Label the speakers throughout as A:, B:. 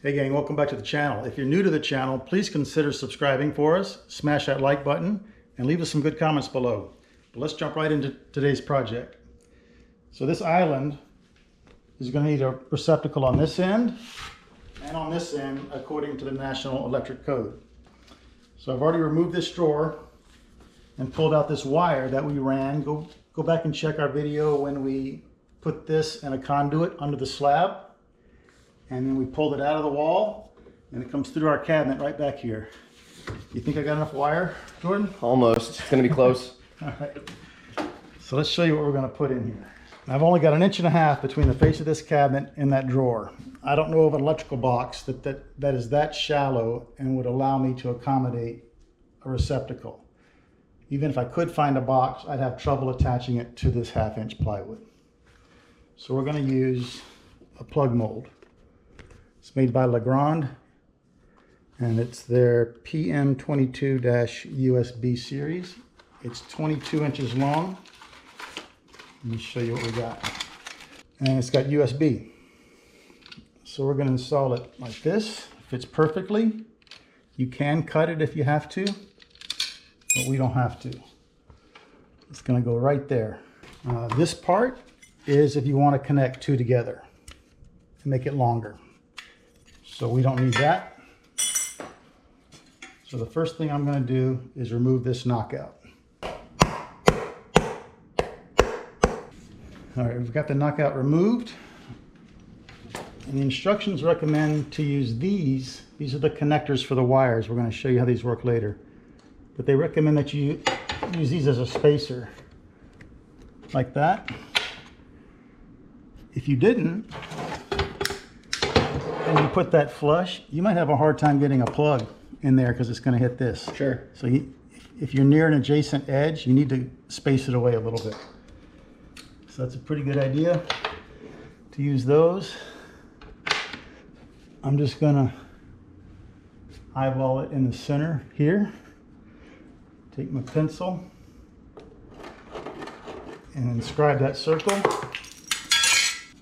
A: Hey gang, welcome back to the channel. If you're new to the channel, please consider subscribing for us, smash that like button, and leave us some good comments below. But let's jump right into today's project. So this island is going to need a receptacle on this end and on this end according to the National Electric Code. So I've already removed this drawer and pulled out this wire that we ran. Go back and check our video when we put this in a conduit under the slab. And then we pulled it out of the wall and it comes through our cabinet right back here. You think I got enough wire, Jordan?
B: Almost. It's going to be close.
A: All right. So let's show you what we're going to put in here. I've only got 1.5 inches between the face of this cabinet and that drawer. I don't know of an electrical box that is that shallow and would allow me to accommodate a receptacle. Even if I could find a box, I'd have trouble attaching it to this 1/2 inch plywood. So we're going to use a Plugmold. It's made by Legrand, and it's their PM22-USB series. It's 22 inches long. Let me show you what we got. And it's got USB. So we're going to install it like this. It fits perfectly. You can cut it if you have to, but we don't have to. It's going to go right there. This part is if you want to connect two together and make it longer. So we don't need that. So the first thing I'm going to do is remove this knockout. All right, we've got the knockout removed. And the instructions recommend to use these. These are the connectors for the wires. We're going to show you how these work later. But they recommend that you use these as a spacer. Like that. If you didn't, and you put that flush, you might have a hard time getting a plug in there because it's going to hit this.
B: Sure.
A: So if you're near an adjacent edge, you need to space it away a little bit. So that's a pretty good idea to use those. I'm just going to eyeball it in the center here. Take my pencil and inscribe that circle.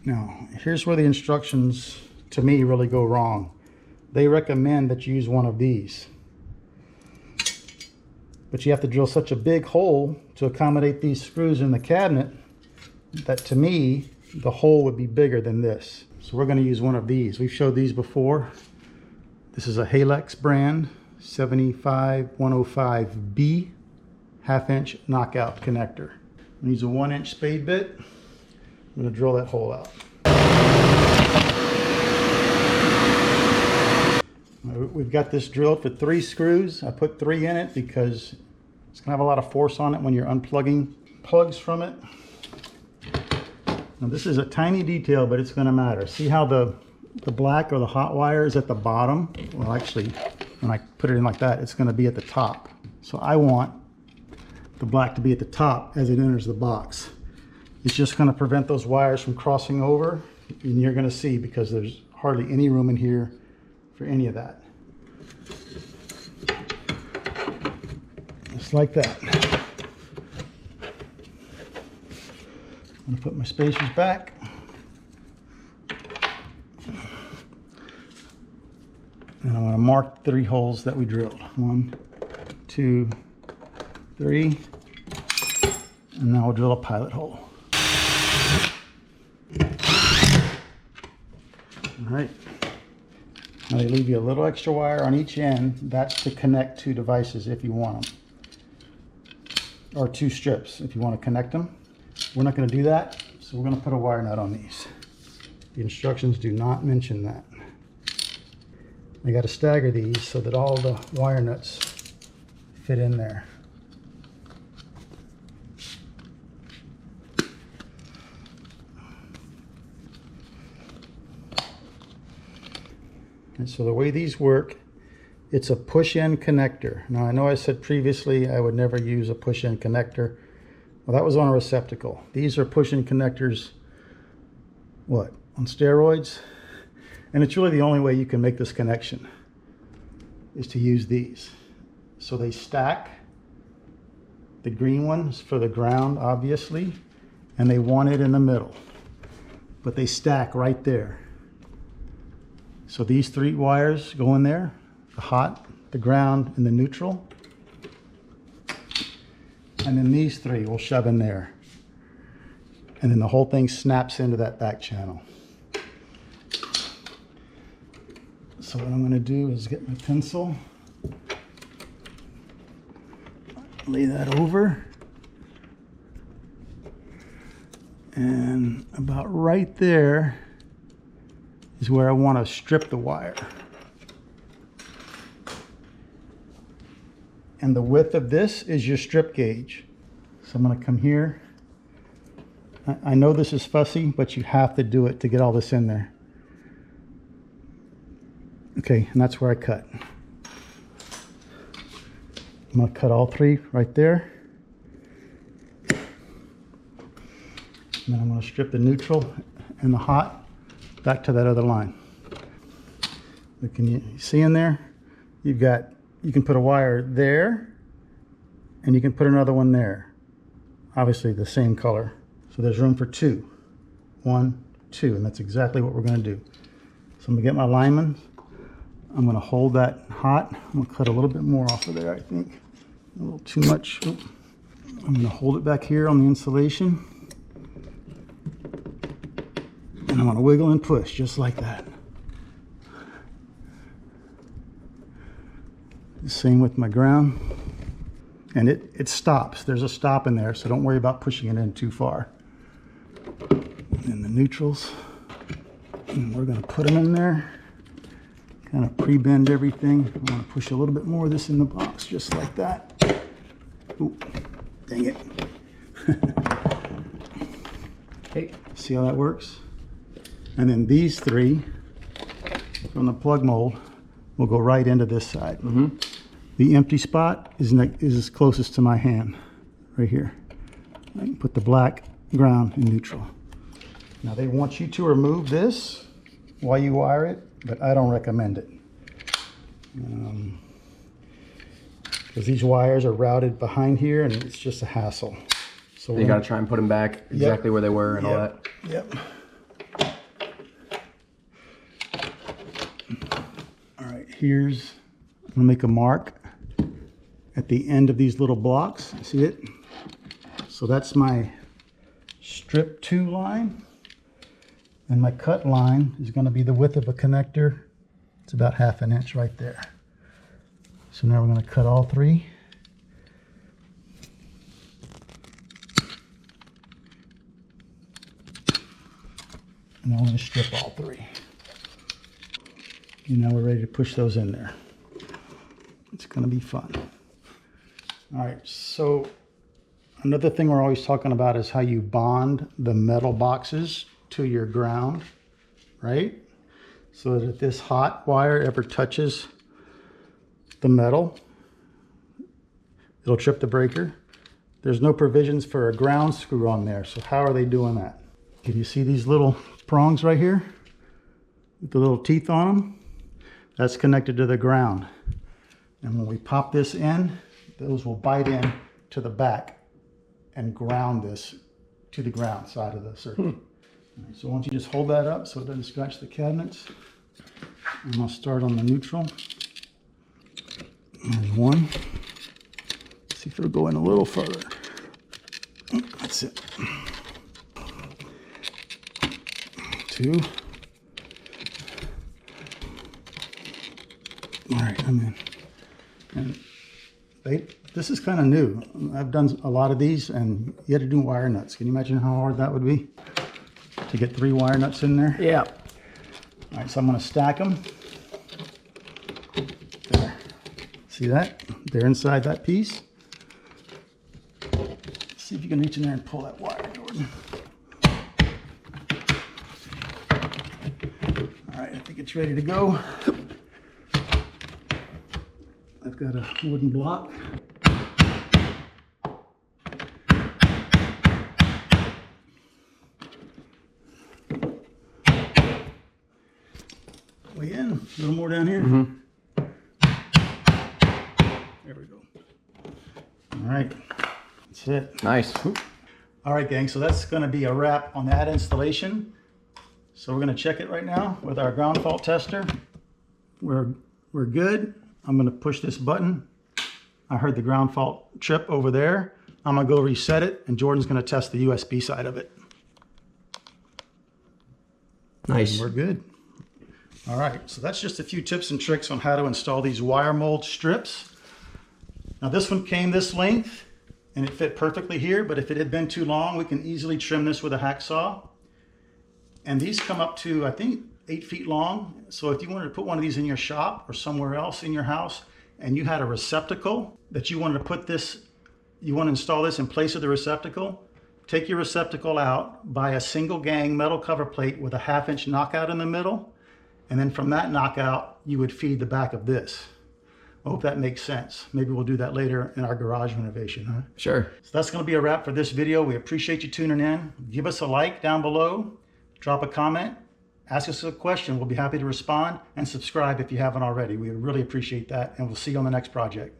A: Now, here's where the instructions to me really go wrong. They recommend that you use one of these. But you have to drill such a big hole to accommodate these screws in the cabinet that to me, the hole would be bigger than this. So we're going to use one of these. We've showed these before. This is a Halex brand 75105B 1/2 inch knockout connector. I'm use a 1-inch spade bit. I'm going to drill that hole out. We've got this drilled for 3 screws. I put 3 in it because it's going to have a lot of force on it when you're unplugging plugs from it. Now this is a tiny detail, but it's going to matter. See how the black or the hot wire is at the bottom? Well, actually, when I put it in like that, it's going to be at the top. So I want the black to be at the top as it enters the box. It's just going to prevent those wires from crossing over, and you're going to see because there's hardly any room in here for any of that. Just like that. I'm going to put my spacers back. And I'm going to mark the 3 holes that we drilled. 1, 2, 3. And now we'll drill a pilot hole. All right. Now they leave you a little extra wire on each end. That's to connect 2 devices if you want them. Or 2 strips if you want to connect them. We're not going to do that, so we're going to put a wire nut on these. The instructions do not mention that. I got to stagger these so that all the wire nuts fit in there. And so the way these work, it's a push-in connector. Now I know I said previously I would never use a push-in connector. Well, that was on a receptacle. These are push-in connectors, what, on steroids? And it's really the only way you can make this connection is to use these. So they stack. The green one's for the ground, obviously, and they want it in the middle. But they stack right there. So these 3 wires go in there, the hot, the ground, and the neutral. And then these 3 will shove in there. And then the whole thing snaps into that back channel. So what I'm going to do is get my pencil, lay that over, and about right there is where I want to strip the wire. And the width of this is your strip gauge. So I'm going to come here. I know this is fussy, but you have to do it to get all this in there. Okay, and that's where I cut. I'm going to cut all 3 right there. And then I'm going to strip the neutral and the hot back to that other line. But can you see in there? You can put a wire there, and you can put another one there. Obviously the same color. So there's room for 2. 1, 2, and that's exactly what we're going to do. So I'm going to get my lineman. I'm going to hold that hot. I'm going to cut a little bit more off of there, I think. A little too much. I'm going to hold it back here on the insulation. And I'm going to wiggle and push just like that. The same with my ground. And it stops. There's a stop in there, so don't worry about pushing it in too far. And the neutrals. And we're going to put them in there. Kind of pre-bend everything. I want to push a little bit more of this in the box, just like that. Ooh, dang it. Okay, see how that works? And then these 3 from the plug mold will go right into this side. Mm-hmm. The empty spot is closest to my hand, right here. I can put the black, ground, and neutral. Now they want you to remove this while you wire it, but I don't recommend it. Because these wires are routed behind here and it's just a hassle. So you got to try and put them back exactly where they were and all that. Yep. All right, I'm gonna make a mark at the end of these little blocks. See it? So that's my strip 2 line. And my cut line is going to be the width of a connector. It's about 1/2 inch right there. So now we're going to cut all 3. And I'm going to strip all 3. And now we're ready to push those in there. It's going to be fun. All right, so another thing we're always talking about is how you bond the metal boxes to your ground, right? So that if this hot wire ever touches the metal, it'll trip the breaker. There's no provisions for a ground screw on there, so how are they doing that? Can you see these little prongs right here with the little teeth on them? That's connected to the ground. And when we pop this in, those will bite in to the back and ground this to the ground side of the circuit. Right, so once you just hold that up so it doesn't scratch the cabinets, and I'll start on the neutral. And 1. Let's see if it'll go in a little further. That's it. 2. All right, I'm in. And this is kind of new. I've done a lot of these, and you had to do wire nuts. Can you imagine how hard that would be? To get 3 wire nuts in there? Yeah. All right, so I'm going to stack them. There. See that? They're inside that piece. Let's see if you can reach in there and pull that wire, Jordan. All right, I think it's ready to go. I've got a wooden block. Way in, a little more down here. Mm-hmm. There we go. All right, that's it. Nice. All right, gang, so that's going to be a wrap on that installation. So we're going to check it right now with our ground fault tester. We're good. I'm going to push this button. I heard the ground fault trip over there. I'm going to go reset it, and Jordan's going to test the USB side of it.
B: Nice.
A: And we're good. All right, so that's just a few tips and tricks on how to install these Wiremold strips. Now this one came this length, and it fit perfectly here, but if it had been too long, we can easily trim this with a hacksaw. And these come up to, I think, 8 feet long. So if you wanted to put one of these in your shop or somewhere else in your house, and you had a receptacle that you wanted to put this, you want to install this in place of the receptacle, take your receptacle out, buy a single gang metal cover plate with a 1/2 inch knockout in the middle, and then from that knockout, you would feed the back of this. I hope that makes sense. Maybe we'll do that later in our garage renovation, huh?
B: Sure.
A: So that's going to be a wrap for this video. We appreciate you tuning in. Give us a like down below, drop a comment, ask us a question. We'll be happy to respond, and subscribe if you haven't already. We really appreciate that, and we'll see you on the next project.